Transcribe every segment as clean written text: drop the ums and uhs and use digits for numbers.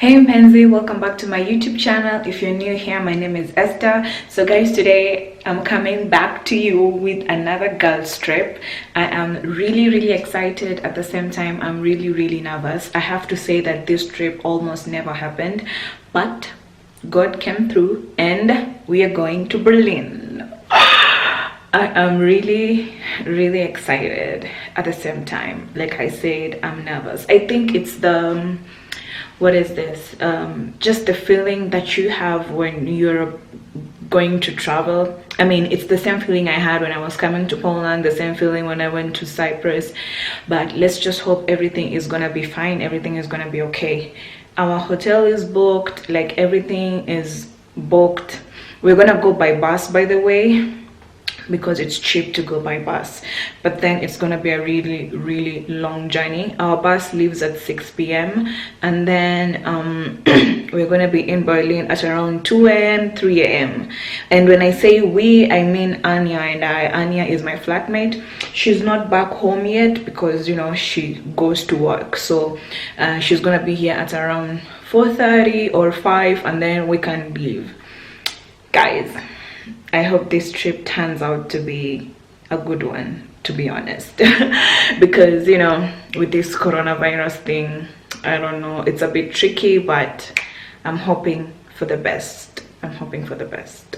Hey Mpenzi, welcome back to my YouTube channel. If you're new here, my name is Esther. So guys, today I'm coming back to you with another girls trip. I am really excited. At the same time, I'm really nervous. I have to say that this trip almost never happened, but God came through and we are going to Berlin. I am really excited. At the same time, like I said, I'm nervous. I think it's the what is this, just the feeling that you have when you're going to travel. I mean, it's the same feeling I had when I was coming to Poland, the same feeling when I went to Cyprus. But let's just hope everything is gonna be fine, everything is gonna be okay. Our hotel is booked, like everything is booked. We're gonna go by bus, by the way, because it's cheap to go by bus, but then it's gonna be a really long journey. Our bus leaves at 6 p.m. and then we're gonna be in Berlin at around 2 a.m. 3 a.m. and when I say we, I mean Anya and I. Anya is my flatmate. She's not back home yet because, you know, she goes to work, so she's gonna be here at around 4:30 or 5 and then we can leave. Guys, I hope this trip turns out to be a good one, to be honest. Because, you know, with this coronavirus thing, I don't know, it's a bit tricky, but I'm hoping for the best. I'm hoping for the best.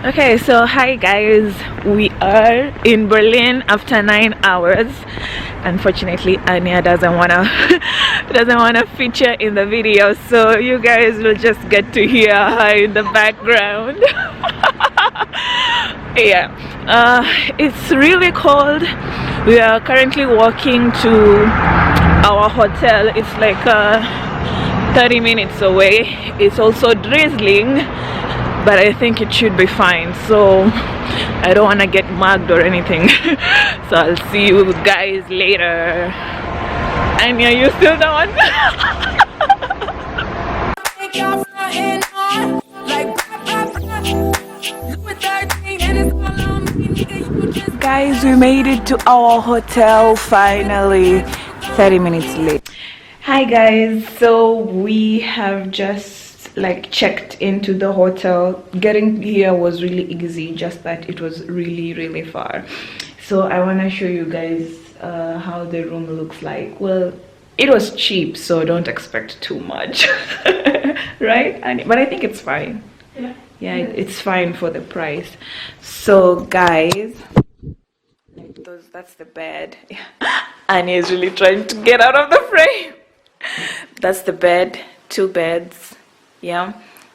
Okay, so hi guys, we are in Berlin after 9 hours. Unfortunately, Anya doesn't wanna feature in the video, so you guys will just get to hear her in the background. Yeah, it's really cold. We are currently walking to our hotel. It's like 30 minutes away. It's also drizzling, but I think it should be fine, so I don't want to get mugged or anything. So I'll see you guys later. Anya, you still don't? Guys, we made it to our hotel finally. 30 minutes late. Hi guys, so we have just like checked into the hotel. Getting here was really easy, just that it was really far. So I want to show you guys how the room looks like. Well, it was cheap, so don't expect too much. Right? But I think it's fine. Yeah, it's fine for the price. So guys, that's the bed. Annie is really trying to get out of the frame. That's the bed, 2 beds. Yeah,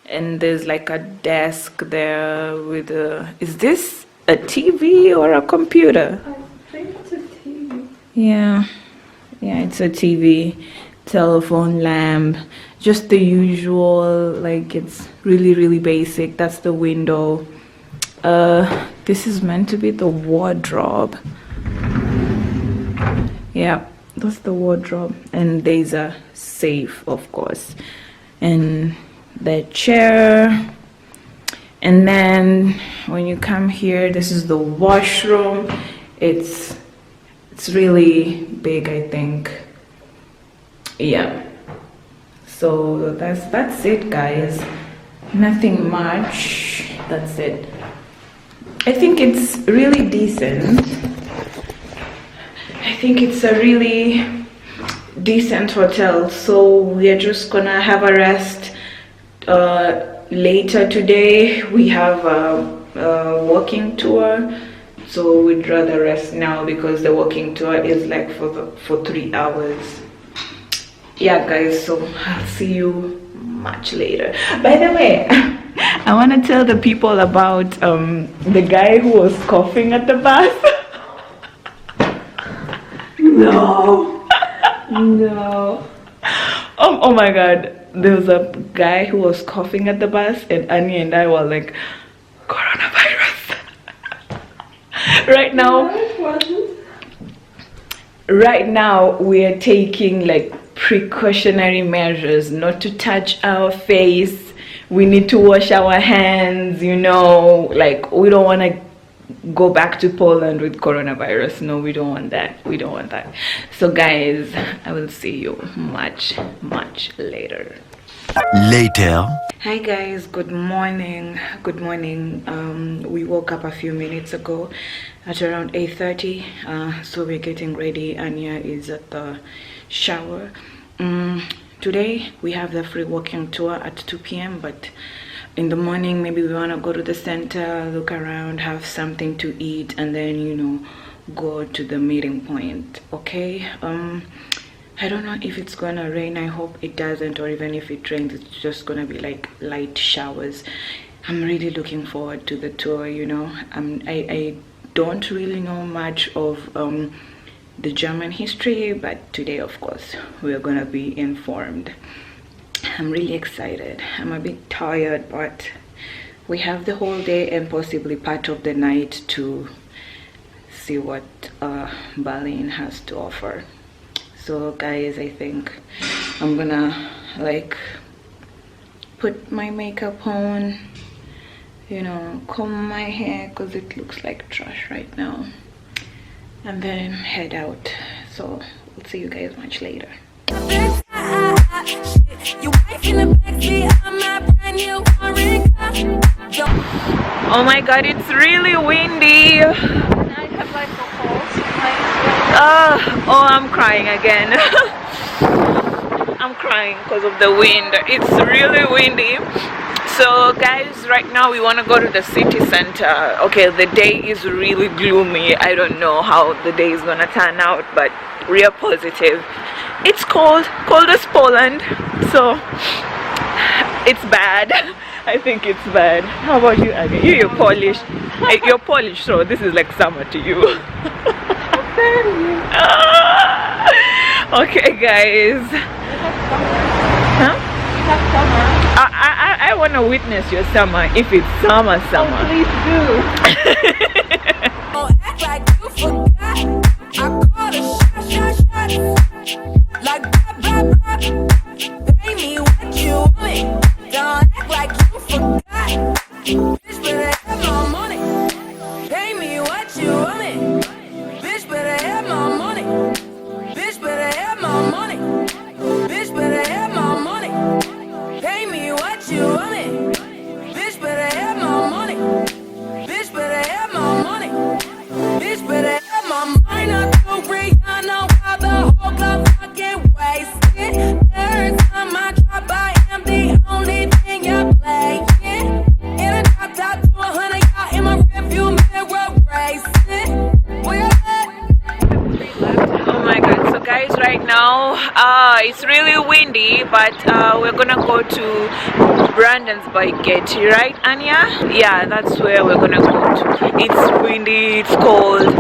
and there's like a desk there with a, is this a TV or a computer? I think it's a TV. Yeah, it's a TV, telephone, lamp, just the usual, like it's really basic. That's the window. This is meant to be the wardrobe. Yeah, that's the wardrobe, and there's a safe, of course, and the chair. And then when you come here, this is the washroom. It's really big, I think. Yeah, so that's it guys, nothing much. That's it. I think it's really decent. I think it's a really decent hotel, so we are just gonna have a rest. Later today we have a walking tour, so we'd rather rest now because the walking tour is like for 3 hours. Yeah guys, so I'll see you much later. By the way, I want to tell the people about the guy who was coughing at the bus. No. Oh my god, there was a guy who was coughing at the bus and Annie and I were like, coronavirus. Right now we're taking like precautionary measures, not to touch our face. We need to wash our hands, you know, like we don't want to go back to Poland with coronavirus. No, we don't want that. We don't want that. So guys, I will see you much later. Hi guys, good morning. We woke up a few minutes ago at around 8:30, so we're getting ready. Anya is at the shower. Today we have the free walking tour at 2 p.m. but in the morning maybe we want to go to the center, look around, have something to eat, and then, you know, go to the meeting point. Okay, I don't know if it's gonna rain. I hope it doesn't, or even if it rains, it's just gonna be like light showers. I'm really looking forward to the tour, you know. I don't really know much of the German history, but today of course we're gonna be informed. I'm really excited. I'm a bit tired, but we have the whole day and possibly part of the night to see what Berlin has to offer. So guys, I think I'm gonna like put my makeup on, you know, comb my hair because it looks like trash right now, and then head out. So we'll see you guys much later. Oh my god, it's really windy. Oh, I'm crying again. I'm crying because of the wind. It's really windy. So guys, right now we want to go to the city center. Okay, the day is really gloomy. I don't know how the day is gonna turn out, but we are positive. It's cold as Poland, so it's bad. I think it's bad. How about you, Aggie? You're Polish. You're Polish, so this is like summer to you. Okay, guys. Huh? I want to witness your summer if it's summer. Oh, please It's really windy, but we're gonna go to Brandenburg Gate, right, Anya? Yeah, that's where we're gonna go to. It's windy, it's cold,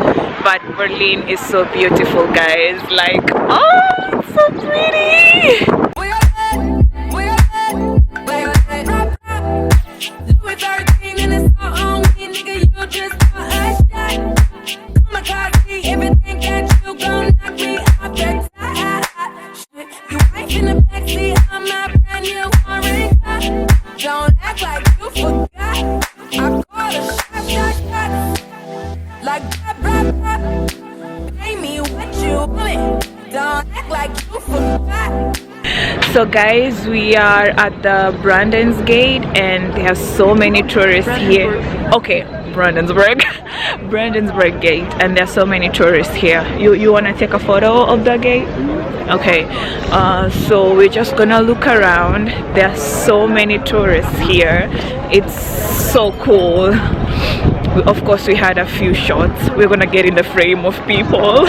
but Berlin is so beautiful, guys. Like, oh, it's so pretty. So guys, we are at the Brandenburg Gate and there are so many tourists here. Okay, Brandenburg Gate, and there are so many tourists here. You want to take a photo of the gate? Okay, so we're just gonna look around. There are so many tourists here. It's so cool. Of course, we had a few shots. We're gonna get in the frame of people.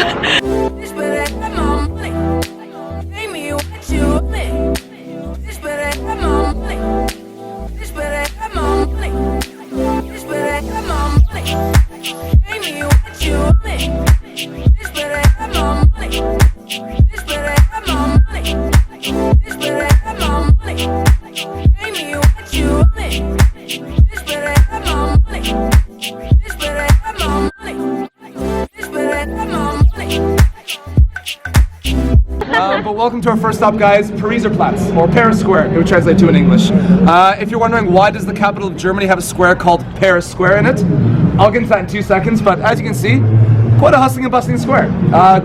But welcome welcome to our first stop, guys, Pariser Platz, or Paris Square, it would translate to in English. If you're wondering why does the capital of Germany have a square called Paris Square in it, I'll get into that in 2 seconds, but as you can see, quite a hustling and bustling square.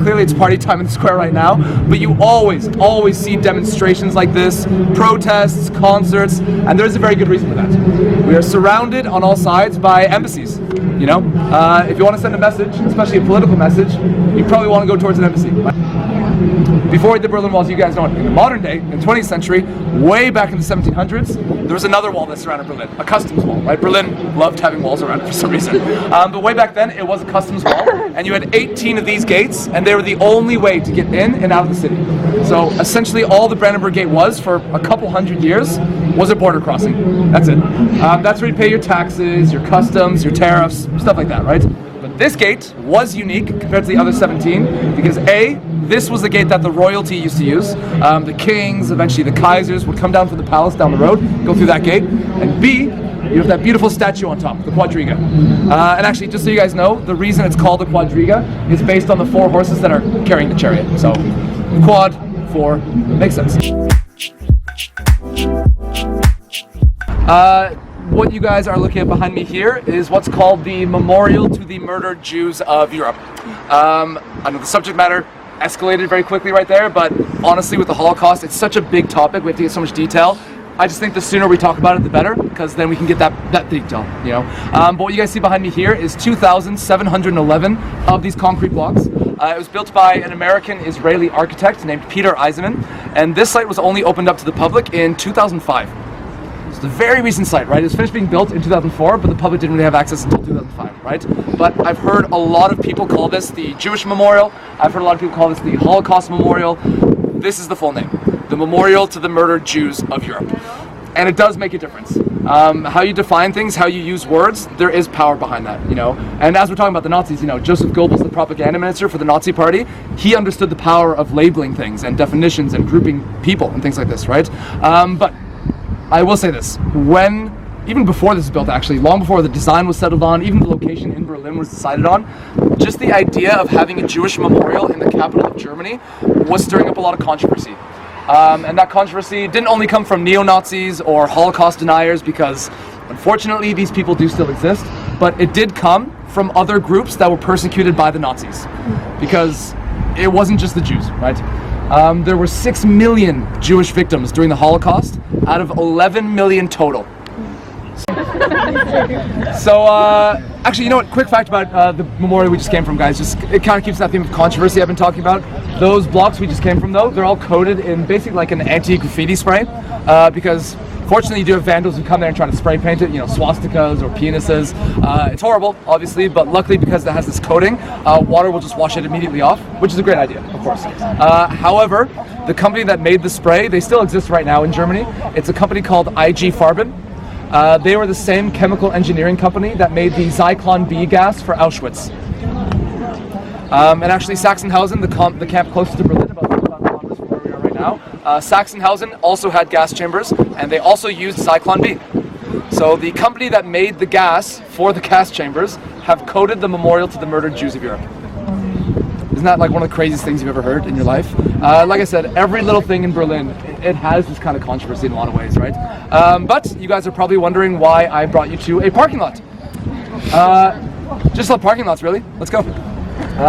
Clearly it's party time in the square right now, but you always see demonstrations like this, protests, concerts, and there's a very good reason for that. We are surrounded on all sides by embassies. You know, if you want to send a message, especially a political message, you probably want to go towards an embassy. Before the Berlin Walls, you guys know it, in the modern day, in the 20th century, way back in the 1700s, there was another wall that surrounded Berlin, a customs wall, right? Berlin loved having walls around it for some reason. But way back then, it was a customs wall, and you had 18 of these gates, and they were the only way to get in and out of the city. So essentially all the Brandenburg Gate was, for a couple hundred years, was a border crossing. That's it. That's where you pay your taxes, your customs, your tariffs, stuff like that, right? But this gate was unique compared to the other 17 because A, this was the gate that the royalty used to use. The kings, eventually the Kaisers, would come down from the palace down the road, go through that gate. And B, you have that beautiful statue on top, the quadriga. And actually, just so you guys know, the reason it's called a quadriga is based on the 4 horses that are carrying the chariot. So, quad, 4, makes sense. What you guys are looking at behind me here is what's called the Memorial to the Murdered Jews of Europe. I know the subject matter escalated very quickly right there, but honestly with the Holocaust, it's such a big topic, we have to get so much detail. I just think the sooner we talk about it, the better, because then we can get that detail, you know. But what you guys see behind me here is 2,711 of these concrete blocks. It was built by an American-Israeli architect named Peter Eisenman, and this site was only opened up to the public in 2005. It's a very recent site, right? It was finished being built in 2004, but the public didn't really have access until 2005, right? But I've heard a lot of people call this the Jewish Memorial. I've heard a lot of people call this the Holocaust Memorial. This is the full name, the Memorial to the Murdered Jews of Europe. And it does make a difference. How you define things, how you use words, there is power behind that, you know. And as we're talking about the Nazis, you know, Joseph Goebbels, the propaganda minister for the Nazi party, he understood the power of labeling things and definitions and grouping people and things like this, right? But I will say this, even before this was built actually, long before the design was settled on, even the location in Berlin was decided on, just the idea of having a Jewish memorial in the capital of Germany was stirring up a lot of controversy. And that controversy didn't only come from neo-Nazis or Holocaust deniers, because unfortunately these people do still exist, but it did come from other groups that were persecuted by the Nazis, because it wasn't just the Jews, right? There were 6 million Jewish victims during the Holocaust out of 11 million total. So, actually, you know what, quick fact about the memorial we just came from, guys, just it kind of keeps that theme of controversy I've been talking about. Those blocks we just came from, though, they're all coated in basically like an anti-graffiti spray, because fortunately you do have vandals who come there and try to spray paint it, you know, swastikas or penises. It's horrible, obviously, but luckily because it has this coating, water will just wash it immediately off, which is a great idea, of course. However, the company that made the spray, they still exist right now in Germany. It's a company called IG Farben. They were the same chemical engineering company that made the Zyklon B gas for Auschwitz. And actually Sachsenhausen, the camp closest to Berlin, about 35 kilometers from where we are right now, Sachsenhausen also had gas chambers, and they also used Zyklon B. So the company that made the gas for the gas chambers have coated the memorial to the murdered Jews of Europe. Isn't that like one of the craziest things you've ever heard in your life? Like I said, every little thing in Berlin, it has this kind of controversy in a lot of ways, right? But you guys are probably wondering why I brought you to a parking lot. Just love parking lots, really. Let's go.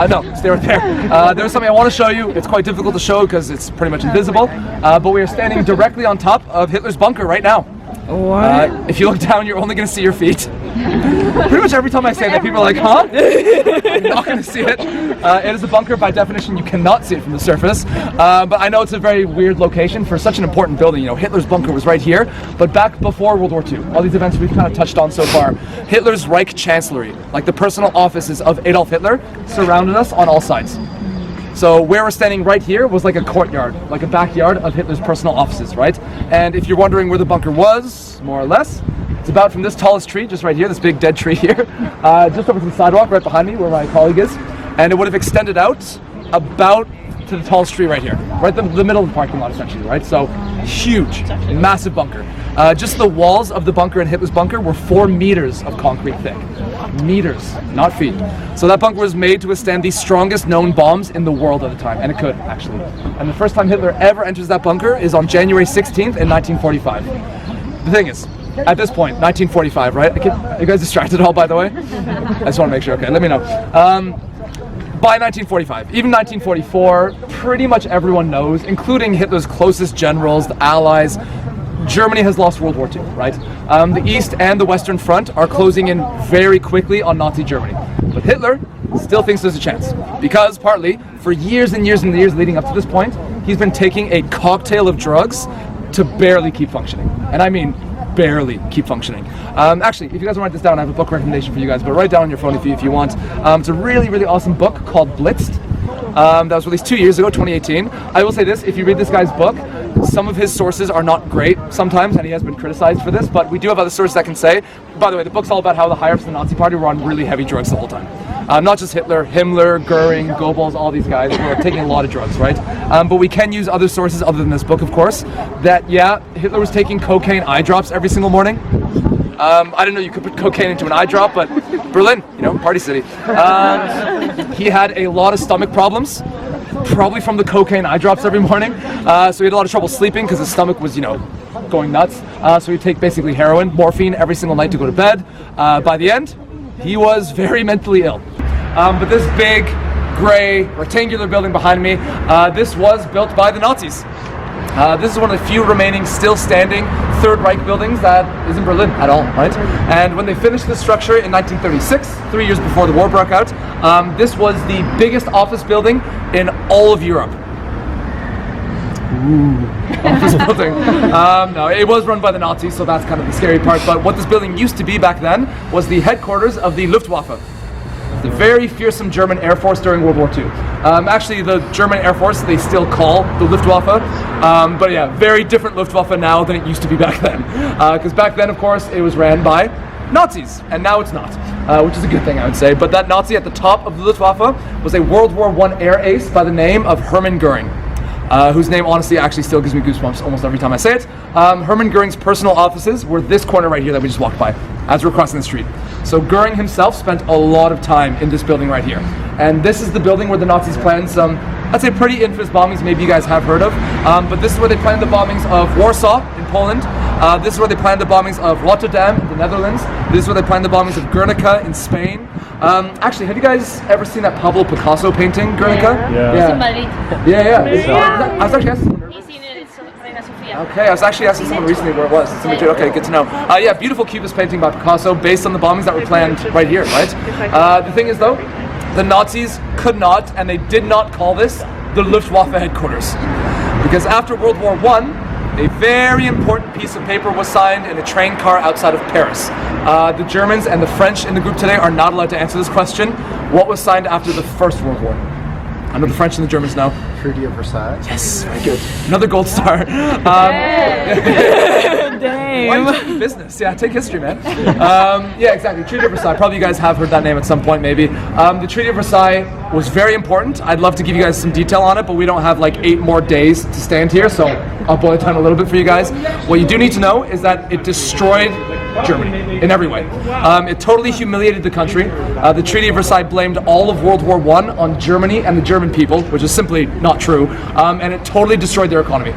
No, stay right there. There's something I want to show you. It's quite difficult to show because it's pretty much invisible. But we are standing directly on top of Hitler's bunker right now. What? If you look down, you're only going to see your feet. Pretty much every time I say that, people are like, huh? I'm not going to see it. It is a bunker. By definition, you cannot see it from the surface. But I know it's a very weird location for such an important building. You know, Hitler's bunker was right here. But back before World War II, all these events we've kind of touched on so far, Hitler's Reich Chancellery, like the personal offices of Adolf Hitler, surrounded us on all sides. So where we're standing right here was like a courtyard, like a backyard of Hitler's personal offices, right? And if you're wondering where the bunker was, more or less, it's about from this tallest tree, just right here, this big dead tree here, just over to the sidewalk right behind me where my colleague is. And it would have extended out about to to the tallest tree right here, right in the middle of the parking lot essentially, right? So huge, massive bunker. Just the walls of the bunker and Hitler's bunker were 4 meters of concrete thick. Meters, not feet. So that bunker was made to withstand the strongest known bombs in the world at the time, and it could actually. And the first time Hitler ever enters that bunker is on January 16th in 1945. The thing is, at this point, 1945, right? Are you guys distracted at all, by the way? I just want to make sure. Okay, let me know. By 1945, even 1944, pretty much everyone knows, including Hitler's closest generals, the Allies, Germany has lost World War II, right? The East and the Western Front are closing in very quickly on Nazi Germany. But Hitler still thinks there's a chance. Because, partly, for years and years and years leading up to this point, he's been taking a cocktail of drugs to barely keep functioning. And I mean, barely keep functioning. Actually, if you guys want to write this down, I have a book recommendation for you guys, but write it down on your phone if you want. It's a really, really awesome book called Blitzed. That was released 2 years ago, 2018. I will say this, if you read this guy's book, some of his sources are not great sometimes, and he has been criticized for this, but we do have other sources that can say, by the way, the book's all about how the higher-ups of the Nazi Party were on really heavy drugs the whole time. Not just Hitler, Himmler, Goering, Goebbels, all these guys were taking a lot of drugs, right? But we can use other sources other than this book, of course, that, yeah, Hitler was taking cocaine eye drops every single morning. I didn't know you could put cocaine into an eye drop, but Berlin, party city. He had a lot of stomach problems, probably from the cocaine eye drops every morning. So he had a lot of trouble sleeping because his stomach was, going nuts. So he'd take basically heroin, morphine every single night to go to bed. By the end, he was very mentally ill. But this big, gray, rectangular building behind me, this was built by the Nazis. This is one of the few remaining still standing Third Reich buildings that is in Berlin at all, right? And when they finished this structure in 1936, 3 years before the war broke out, this was the biggest office building in all of Europe. Ooh, office building. No, it was run by the Nazis, so that's kind of the scary part. But what this building used to be back then was the headquarters of the Luftwaffe, the very fearsome German Air Force during World War II. Actually, the German Air Force, they still call the Luftwaffe, but yeah, very different Luftwaffe now than it used to be back then. Because back then, of course, it was ran by Nazis, and now it's not, which is a good thing, I would say. But that Nazi at the top of the Luftwaffe was a World War I air ace by the name of Hermann Goering. Whose name honestly actually still gives me goosebumps almost every time I say it. Hermann Goering's personal offices were this corner right here that we just walked by as we're crossing the street. So Goering himself spent a lot of time in this building right here. And this is the building where the Nazis planned some, I'd say, pretty infamous bombings maybe you guys have heard of. But this is where they planned the bombings of Warsaw in Poland. This is where they planned the bombings of Rotterdam in the Netherlands. This is where they planned the bombings of Guernica in Spain. Actually, have you guys ever seen that Pablo Picasso painting, Guernica? Yeah. I was actually asking someone. Okay, I was actually asking someone recently where it was. Okay, good to know. Yeah, beautiful Cubist painting by Picasso based on the bombings that were planned right here, right? The thing is though, the Nazis could not, and they did not call this the Luftwaffe headquarters. Because after World War I, a very important piece of paper was signed in a train car outside of Paris. The Germans and the French in the group today are not allowed to answer this question. What was signed after the First World War? I know the French and the Germans know. Treaty of Versailles. Yes, very good. Another gold star. Damn. Why you business? Yeah, take history, man. Yeah, exactly. Treaty of Versailles. Probably you guys have heard that name at some point, maybe. The Treaty of Versailles was very important. I'd love to give you guys some detail on it, but we don't have like 8 more days to stand here, so I'll boil it down a little bit for you guys. What you do need to know is that it destroyed Germany in every way. It totally humiliated the country. The Treaty of Versailles blamed all of World War I on Germany and the German people, which is simply not true, and it totally destroyed their economy.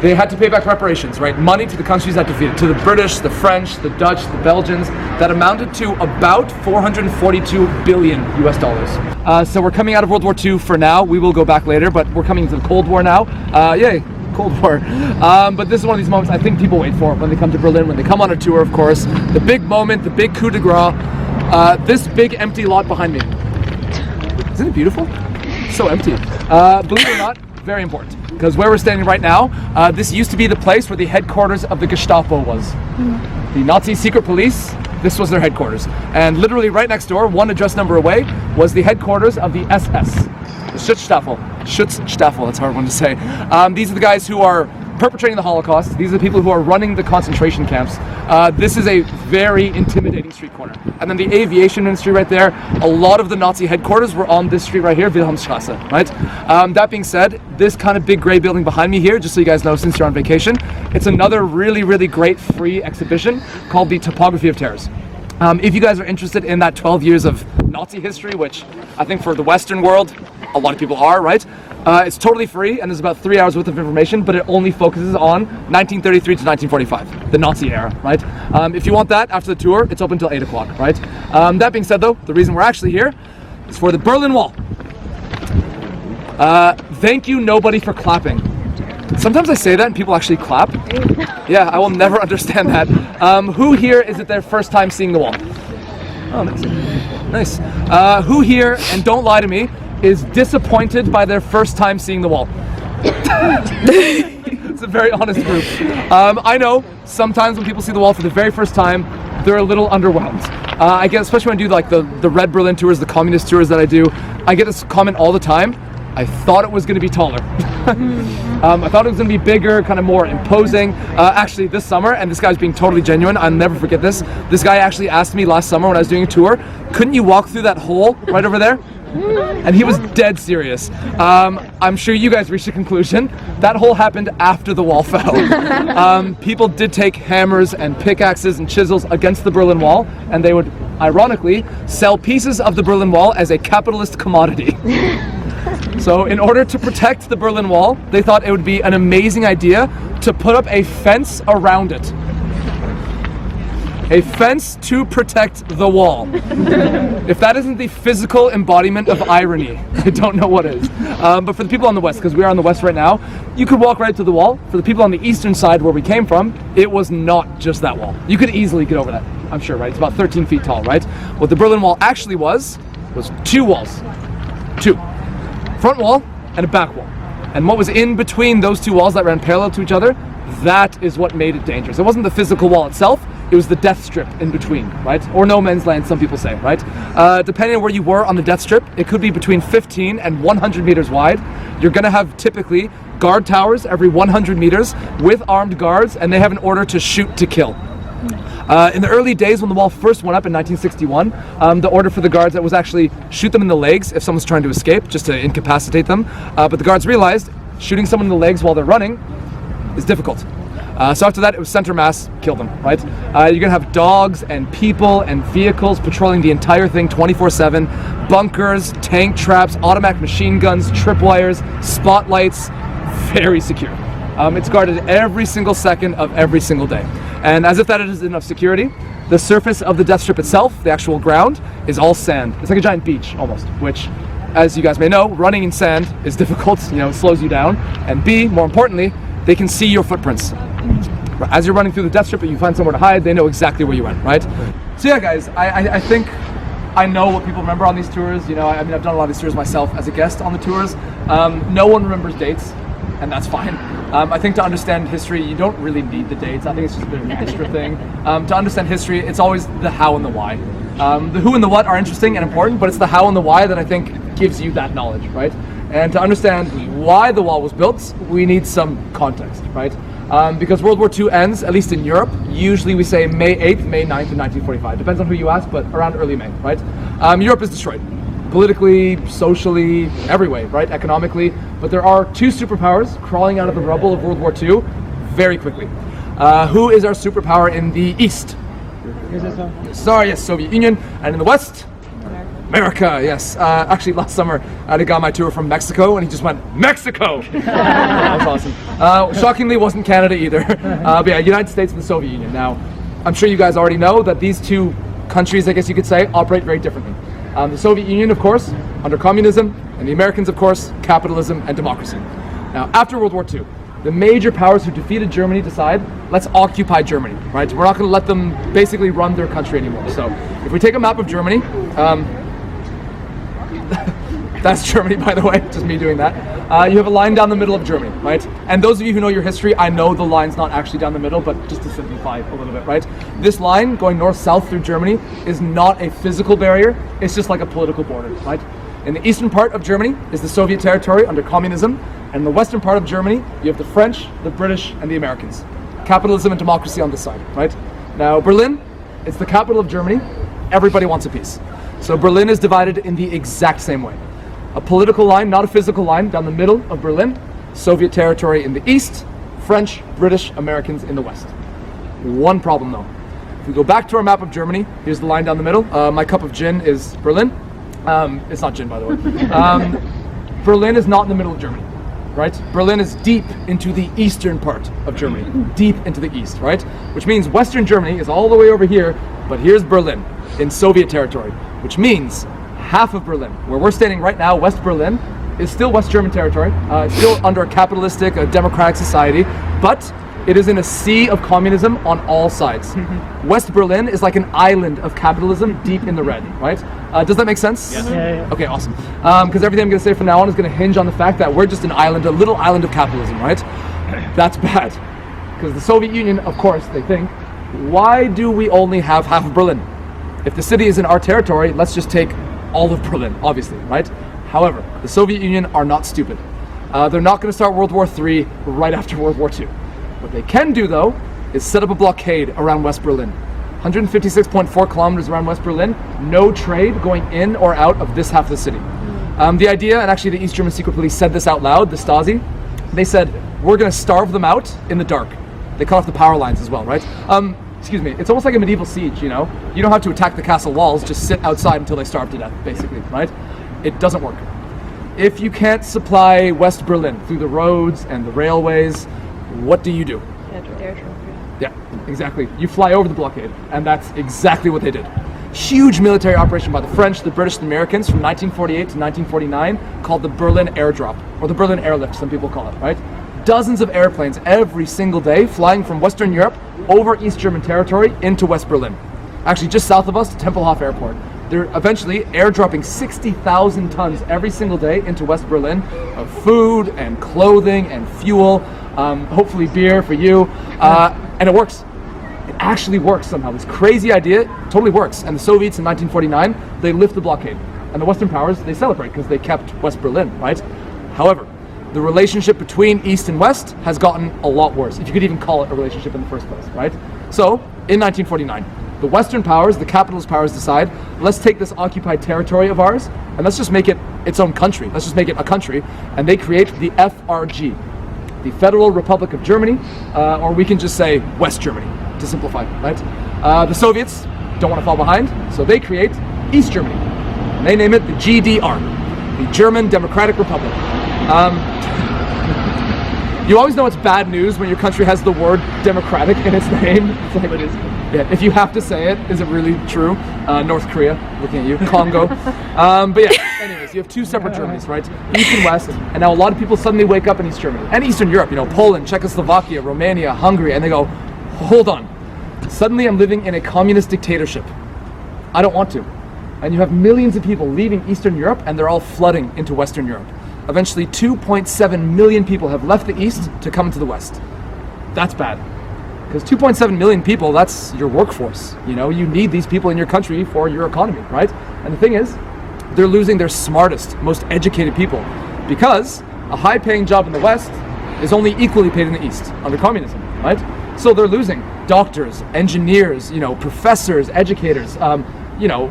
They had to pay back reparations, right? Money to the countries that defeated, to the British, the French, the Dutch, the Belgians, that amounted to about 442 billion US dollars. So we're coming out of World War II for now. We will go back later, but we're coming into the Cold War now. Yay. Cold War. But this is one of these moments I think people wait for when they come to Berlin, when they come on a tour, of course. The big moment, the big coup de grace, this big empty lot behind me. Isn't it beautiful? So empty. Believe it or not, very important. Because where we're standing right now, this used to be the place where the headquarters of the Gestapo was. The Nazi secret police, this was their headquarters. And literally right next door, one address number away, was the headquarters of the SS. Schutzstaffel, that's a hard one to say. These are the guys who are perpetrating the Holocaust. These are the people who are running the concentration camps. This is a very intimidating street corner. And then the aviation industry right there, a lot of the Nazi headquarters were on this street right here, Wilhelmstrasse, right? That being said, this kind of big gray building behind me here, just so you guys know since you're on vacation, it's another really, really great free exhibition called the Topography of Terrors. If you guys are interested in that 12 years of Nazi history, which I think for the Western world, a lot of people are, right? It's totally free, and there's about 3 hours worth of information, but it only focuses on 1933 to 1945, the Nazi era, right? If you want that after the tour, it's open till 8 o'clock, right? That being said though, the reason we're actually here is for the Berlin Wall. Thank you, nobody, for clapping. Sometimes I say that and people actually clap. Yeah, I will never understand that. Who here is it their first time seeing the wall? Oh, nice. Who here, and don't lie to me, is disappointed by their first time seeing the wall? It's a very honest group. I know sometimes when people see the wall for the very first time, they're a little underwhelmed. I get, especially when I do like the Red Berlin tours, the communist tours that I do, I get this comment all the time. I thought it was going to be taller. I thought it was going to be bigger, kind of more imposing. Actually, this summer, and this guy's being totally genuine, I'll never forget this. This guy actually asked me last summer when I was doing a tour, couldn't you walk through that hole right over there? And he was dead serious. I'm sure you guys reached a conclusion. That hole happened after the wall fell. People did take hammers and pickaxes and chisels against the Berlin Wall, and they would, ironically, sell pieces of the Berlin Wall as a capitalist commodity. So in order to protect the Berlin Wall, they thought it would be an amazing idea to put up a fence around it. A fence to protect the wall. If that isn't the physical embodiment of irony, I don't know what is. But for the people on the west, because we are on the west right now, you could walk right to the wall. For the people on the eastern side where we came from, it was not just that wall. You could easily get over that, I'm sure, right? It's about 13 feet tall, right? What the Berlin Wall actually was two walls. Two. Front wall and a back wall. And what was in between those two walls that ran parallel to each other, that is what made it dangerous. It wasn't the physical wall itself, it was the death strip in between, right? Or no man's land, some people say, right? Depending on where you were on the death strip, it could be between 15 and 100 meters wide. You're gonna have typically guard towers every 100 meters with armed guards, and they have an order to shoot to kill. In the early days when the wall first went up in 1961, the order for the guards that was actually shoot them in the legs if someone's trying to escape, just to incapacitate them. But the guards realized shooting someone in the legs while they're running is difficult. So after that, it was center mass, kill them, right? You're gonna have dogs and people and vehicles patrolling the entire thing 24/7, bunkers, tank traps, automatic machine guns, tripwires, spotlights, very secure. It's guarded every single second of every single day. And as if that isn't enough security, the surface of the death strip itself, the actual ground, is all sand. It's like a giant beach almost, which, as you guys may know, running in sand is difficult, it slows you down. And B, more importantly, they can see your footprints. As you're running through the death strip, if you find somewhere to hide, they know exactly where you went, right? So yeah, guys, I think I know what people remember on these tours. I've done a lot of these tours myself as a guest on the tours. No one remembers dates, and that's fine. I think to understand history, you don't really need the dates. I think it's just a bit of an extra thing. To understand history, it's always the how and the why. The who and the what are interesting and important, but it's the how and the why that I think gives you that knowledge, right? And to understand why the wall was built, we need some context, right? Because World War II ends, at least in Europe, usually we say May 8th, May 9th in 1945. Depends on who you ask, but around early May, right? Europe is destroyed. Politically, socially, every way, right? Economically. But there are two superpowers crawling out of the rubble of World War II very quickly. Who is our superpower in the East? Sorry, yes, Soviet Union. And in the West? America, yes. Actually, last summer, I had a guy on my tour from Mexico, and he just went, Mexico! That was awesome. Shockingly, wasn't Canada either. But yeah, United States and the Soviet Union. Now, I'm sure you guys already know that these two countries, I guess you could say, operate very differently. The Soviet Union, of course, under communism, and the Americans, of course, capitalism and democracy. Now, after World War II, the major powers who defeated Germany decide, let's occupy Germany, right? We're not going to let them basically run their country anymore. So, if we take a map of Germany, that's Germany, by the way, just me doing that. You have a line down the middle of Germany, right? And those of you who know your history, I know the line's not actually down the middle, but just to simplify a little bit, right? This line going north-south through Germany is not a physical barrier, it's just like a political border, right? In the eastern part of Germany is the Soviet territory under communism, and in the western part of Germany, you have the French, the British, and the Americans. Capitalism and democracy on this side, right? Now, Berlin, it's the capital of Germany. Everybody wants a piece. So Berlin is divided in the exact same way. A political line, not a physical line, down the middle of Berlin. Soviet territory in the east, French, British, Americans in the west. One problem though. If we go back to our map of Germany, here's the line down the middle. My cup of gin is Berlin. It's not gin, by the way. Berlin is not in the middle of Germany, right? Berlin is deep into the eastern part of Germany, deep into the east, right? Which means Western Germany is all the way over here, but here's Berlin in Soviet territory, which means half of Berlin, where we're standing right now, West Berlin, is still West German territory. It's still under a capitalistic, democratic society, but it is in a sea of communism on all sides. West Berlin is like an island of capitalism deep in the red, right? Does that make sense? Yes. Yeah. Okay, awesome. Because everything I'm going to say from now on is going to hinge on the fact that we're just an island, a little island of capitalism, right? That's bad. Because the Soviet Union, of course, they think, why do we only have half of Berlin? If the city is in our territory, let's just take all of Berlin, obviously, right? However, the Soviet Union are not stupid. They're not going to start World War III right after World War II. What they can do, though, is set up a blockade around West Berlin. 156.4 kilometers around West Berlin, no trade going in or out of this half of the city. The idea, and actually the East German secret police said this out loud, the Stasi, they said, we're going to starve them out in the dark. They cut off the power lines as well, right? Excuse me, it's almost like a medieval siege, you know? You don't have to attack the castle walls, just sit outside until they starve to death, basically, right? It doesn't work. If you can't supply West Berlin through the roads and the railways, what do you do? Yeah, exactly. You fly over the blockade, and that's exactly what they did. Huge military operation by the French, the British, the Americans from 1948 to 1949 called the Berlin Airdrop, or the Berlin Airlift, some people call it, right? Dozens of airplanes every single day flying from Western Europe over East German territory into West Berlin. Actually, just south of us, Tempelhof Airport. They're eventually airdropping 60,000 tons every single day into West Berlin of food and clothing and fuel, hopefully beer for you, and it works. It actually works somehow. This crazy idea totally works. And the Soviets in 1949, they lift the blockade. And the Western powers, they celebrate because they kept West Berlin, right? However, the relationship between East and West has gotten a lot worse, if you could even call it a relationship in the first place, right? So, in 1949, the Western powers, the capitalist powers decide, let's take this occupied territory of ours, and let's just make it its own country. Let's just make it a country. And they create the FRG, the Federal Republic of Germany, or we can just say West Germany, to simplify, right? The Soviets don't want to fall behind, so they create East Germany. And they name it the GDR, the German Democratic Republic. You always know it's bad news when your country has the word democratic in its name. It's like, yeah, if you have to say it, is it really true? North Korea, looking at you, Congo. But yeah, anyways, you have two separate Germanys, right? East and West, and now a lot of people suddenly wake up in East Germany, and Eastern Europe, you know, Poland, Czechoslovakia, Romania, Hungary, and they go, hold on, suddenly I'm living in a communist dictatorship. I don't want to. And you have millions of people leaving Eastern Europe, and they're all flooding into Western Europe. Eventually, 2.7 million people have left the East to come into the West. That's bad. Because 2.7 million people, that's your workforce. You know, you need these people in your country for your economy, right? And the thing is, they're losing their smartest, most educated people. Because a high-paying job in the West is only equally paid in the East, under communism, right? So they're losing doctors, engineers, you know, professors, educators, you know,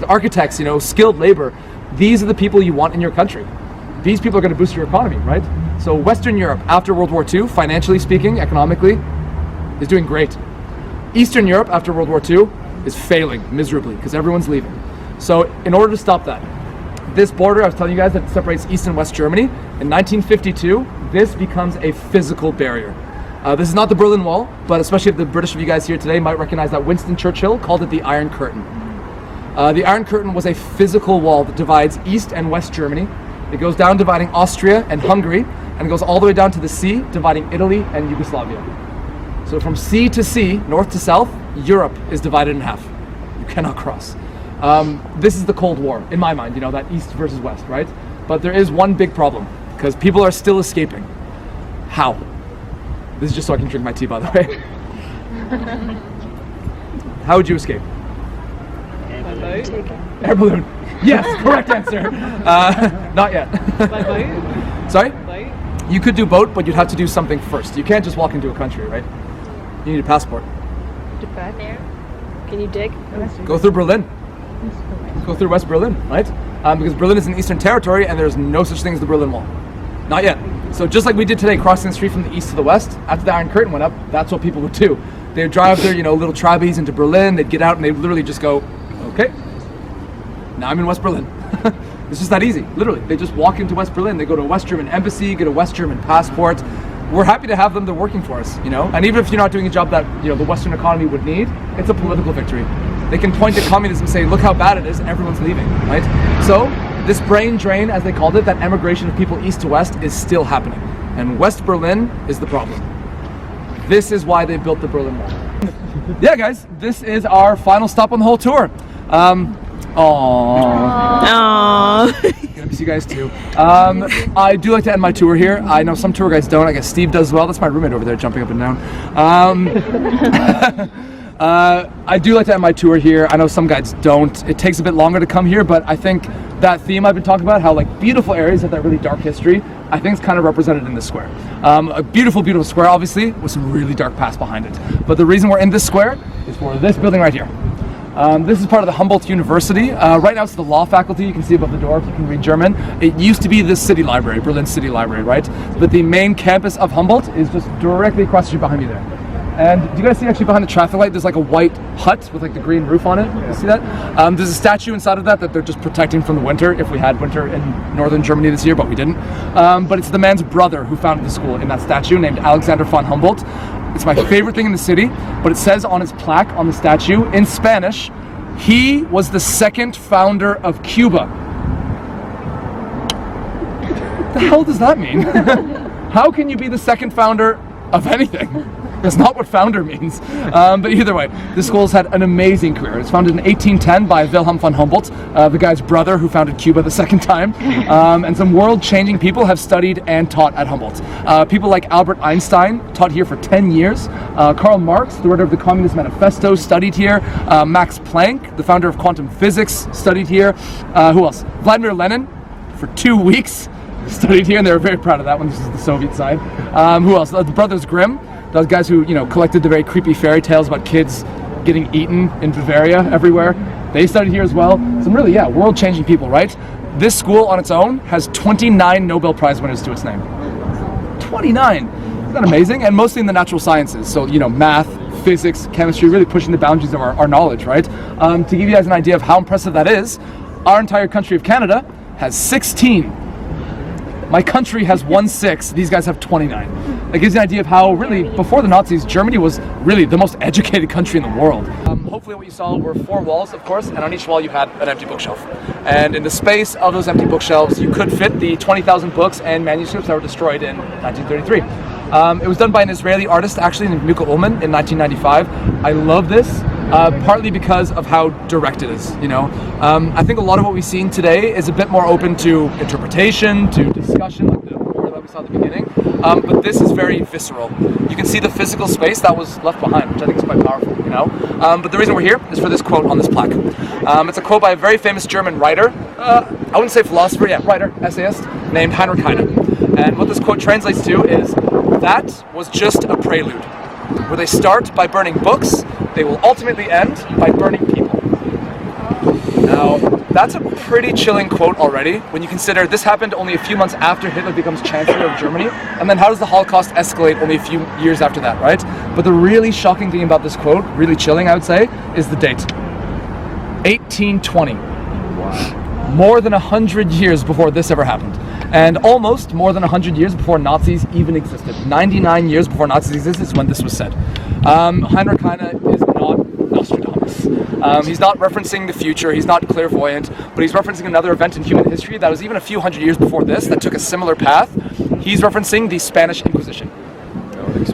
architects, you know, skilled labor. These are the people you want in your country. These people are going to boost your economy, right? So Western Europe, after World War II, financially speaking, economically, is doing great. Eastern Europe, after World War II, is failing miserably because everyone's leaving. So in order to stop that, this border, I was telling you guys, that separates East and West Germany, in 1952, this becomes a physical barrier. This is not the Berlin Wall, but especially the British of you guys here today might recognize that Winston Churchill called it the Iron Curtain. The Iron Curtain was a physical wall that divides East and West Germany. It goes down dividing Austria and Hungary, and it goes all the way down to the sea, dividing Italy and Yugoslavia. So from sea to sea, north to south, Europe is divided in half. You cannot cross. This is the Cold War, in my mind, you know, that East versus West, right? But there is one big problem, because people are still escaping. How? This is just so I can drink my tea, by the way. How would you escape? Air balloon. Air balloon. Yes, correct answer. Not yet. By boat? Sorry? Boat? You could do boat, but you'd have to do something first. You can't just walk into a country, right? You need a passport. Japan? Can you dig? Go through Berlin. Go through West Berlin, right? Because Berlin is an Eastern territory and there's no such thing as the Berlin Wall. Not yet. So just like we did today, crossing the street from the east to the west, after the Iron Curtain went up, that's what people would do. They'd drive their, little trabbies into Berlin, they'd get out and they'd literally just go, okay, now I'm in West Berlin. It's just that easy, literally. They just walk into West Berlin, they go to a West German embassy, get a West German passport. We're happy to have them, they're working for us, And even if you're not doing a job that, the Western economy would need, it's a political victory. They can point to communism and say, look how bad it is, everyone's leaving, right? So, this brain drain, as they called it, that emigration of people east to west is still happening. And West Berlin is the problem. This is why they built the Berlin Wall. Yeah, guys, this is our final stop on the whole tour. Gonna miss you guys too. I do like to end my tour here. I know some tour guides don't. I guess Steve does as well. That's my roommate over there jumping up and down. I do like to end my tour here. I know some guides don't. It takes a bit longer to come here, but I think that theme I've been talking about, how beautiful areas have that really dark history, I think it's kind of represented in this square. A beautiful, beautiful square, obviously, with some really dark past behind it. But the reason we're in this square is for this building right here. This is part of the Humboldt University. Right now it's the law faculty. You can see above the door if you can read German. It used to be the city library, Berlin City Library, right? But the main campus of Humboldt is just directly across the street behind me there. And do you guys see actually behind the traffic light, there's a white hut with the green roof on it? You see that? There's a statue inside of that they're just protecting from the winter, if we had winter in northern Germany this year, but we didn't. But it's the man's brother who founded the school in that statue, named Alexander von Humboldt. It's my favorite thing in the city, but it says on his plaque on the statue, in Spanish, he was the second founder of Cuba. What the hell does that mean? How can you be the second founder of anything? That's not what founder means. But either way, this school's had an amazing career. It's founded in 1810 by Wilhelm von Humboldt, the guy's brother who founded Cuba the second time. And some world-changing people have studied and taught at Humboldt. People like Albert Einstein taught here for 10 years. Karl Marx, the writer of the Communist Manifesto, studied here. Max Planck, the founder of quantum physics, studied here. Who else? Vladimir Lenin, for 2 weeks, studied here, and they were very proud of that one. This is the Soviet side. Who else? The Brothers Grimm. Those guys who, collected the very creepy fairy tales about kids getting eaten in Bavaria everywhere. They studied here as well. Some really, world-changing people, right? This school on its own has 29 Nobel Prize winners to its name. 29! Isn't that amazing? And mostly in the natural sciences. So, math, physics, chemistry, really pushing the boundaries of our knowledge, right? To give you guys an idea of how impressive that is, our entire country of Canada has 16. My country has 16. These guys have 29. That gives you an idea of how, really, before the Nazis, Germany was really the most educated country in the world. Hopefully what you saw were 4 walls, of course, and on each wall you had an empty bookshelf. And in the space of those empty bookshelves, you could fit the 20,000 books and manuscripts that were destroyed in 1933. It was done by an Israeli artist, actually, named Mika Ullman in 1995. I love this. Partly because of how direct it is, I think a lot of what we've seen today is a bit more open to interpretation, to discussion, like the war that we saw at the beginning, but this is very visceral. You can see the physical space that was left behind, which I think is quite powerful, But the reason we're here is for this quote on this plaque. It's a quote by a very famous German writer, I wouldn't say philosopher, writer, essayist, named Heinrich Heine. And what this quote translates to is, that was just a prelude. Where they start by burning books, they will ultimately end by burning people. Now, that's a pretty chilling quote already, when you consider this happened only a few months after Hitler becomes Chancellor of Germany, and then how does the Holocaust escalate only a few years after that, right? But the really shocking thing about this quote, really chilling I would say, is the date. 1820. Wow. More than 100 years before this ever happened. And almost more than 100 years before Nazis even existed. 99 years before Nazis existed is when this was said. Heinrich Heine is not Nostradamus. He's not referencing the future, he's not clairvoyant, but he's referencing another event in human history that was even a few hundred years before this that took a similar path. He's referencing the Spanish Inquisition.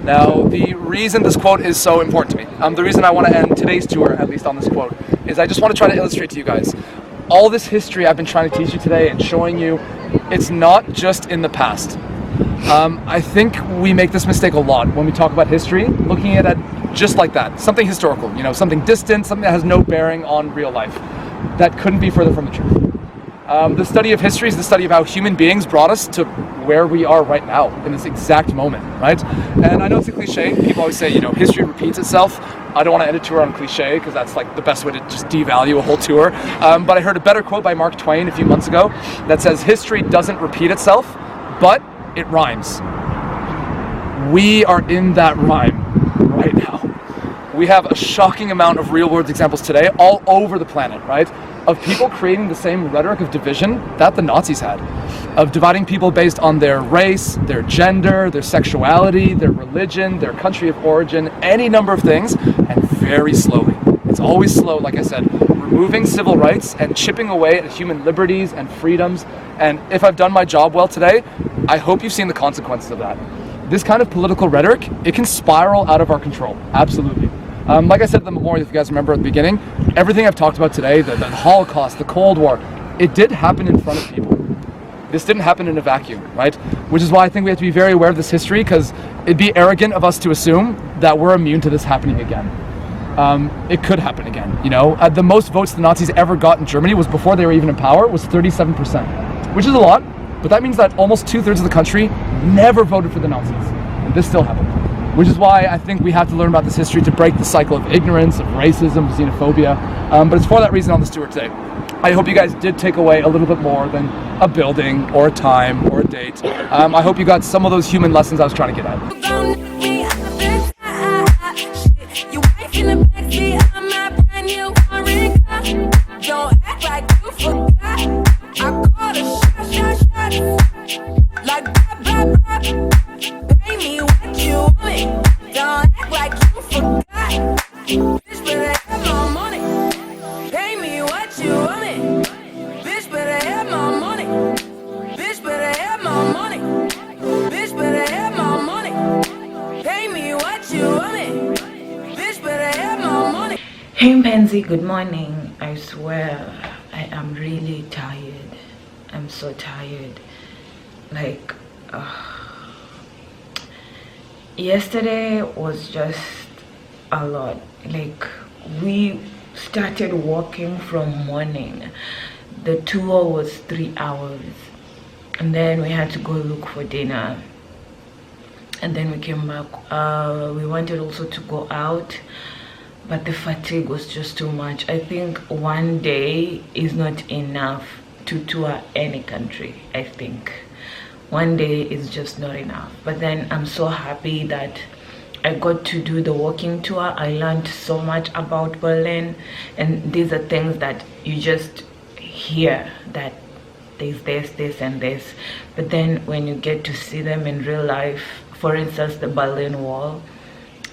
Now, the reason this quote is so important to me, the reason I want to end today's tour, at least on this quote, is I just want to try to illustrate to you guys all this history I've been trying to teach you today and showing you, it's not just in the past. I think we make this mistake a lot when we talk about history, looking at it just like that, something historical, something distant, something that has no bearing on real life. that couldn't be further from the truth. The study of history is the study of how human beings brought us to where we are right now, in this exact moment, right? And I know it's a cliche. People always say, you know, history repeats itself. I don't want to end a tour on cliche, because that's like the best way to just devalue a whole tour. But I heard a better quote by Mark Twain a few months ago that says, history doesn't repeat itself, but it rhymes. We are in that rhyme right now. We have a shocking amount of real-world examples today all over the planet, right? Of people creating the same rhetoric of division that the Nazis had, of dividing people based on their race, their gender, their sexuality, their religion, their country of origin, any number of things, and very slowly. It's always slow, like I said, removing civil rights and chipping away at human liberties and freedoms. And if I've done my job well today, I hope you've seen the consequences of that. This kind of political rhetoric, it can spiral out of our control, absolutely. Like I said at the memorial, if you guys remember at the beginning, everything I've talked about today, the Holocaust, the Cold War, it did happen in front of people. This didn't happen in a vacuum, right? Which is why I think we have to be very aware of this history, because it'd be arrogant of us to assume that we're immune to this happening again. It could happen again, you know? The most votes the Nazis ever got in Germany was before they were even in power, was 37%, which is a lot, but that means that almost 2/3 of the country never voted for the Nazis, and this still happened. Which is why I think we have to learn about this history to break the cycle of ignorance, of racism, of xenophobia. But it's for that reason on this tour today. I hope you guys did take away a little bit more than a building or a time or a date. I hope you got some of those human lessons I was trying to get at. Hey Pansy, good morning. I swear I am really tired. I'm so tired. Like yesterday was just a lot. Like we started walking from morning. The tour was 3 hours, and then we had to go look for dinner, and then we came back. We wanted also to go out, but the fatigue was just too much. I think one day is not enough to tour any country. I think one day is just not enough. But then I'm so happy that I got to do the walking tour. I learned so much about Berlin, and these are things that you just hear, that there's this and this, but then when you get to see them in real life, for instance the Berlin Wall,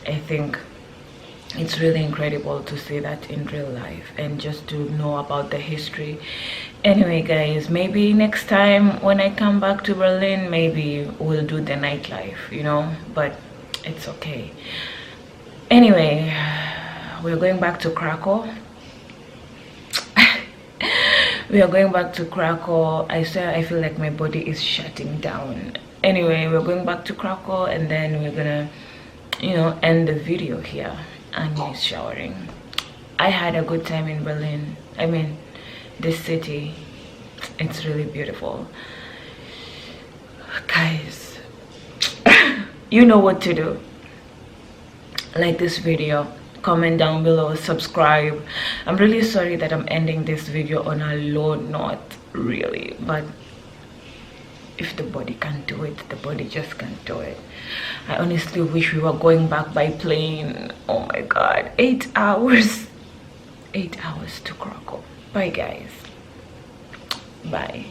I think it's really incredible to see that in real life and just to know about the history. Anyway guys, maybe next time when I come back to Berlin, maybe we'll do the nightlife, you know, but it's okay. Anyway, we're going back to Krakow. We are going back to Krakow. I swear I feel like my body is shutting down. Anyway, we're going back to Krakow, and then we're gonna, you know, end the video here. And he's showering. I had a good time in Berlin. I mean, this city, it's really beautiful. Guys, you know what to do. Like this video, comment down below, subscribe. I'm really sorry that I'm ending this video on a low note, really, but if the body can't do it, the body just can't do it. I honestly wish we were going back by plane. Oh my god, 8 hours. 8 hours to Krakow. Bye guys. Bye.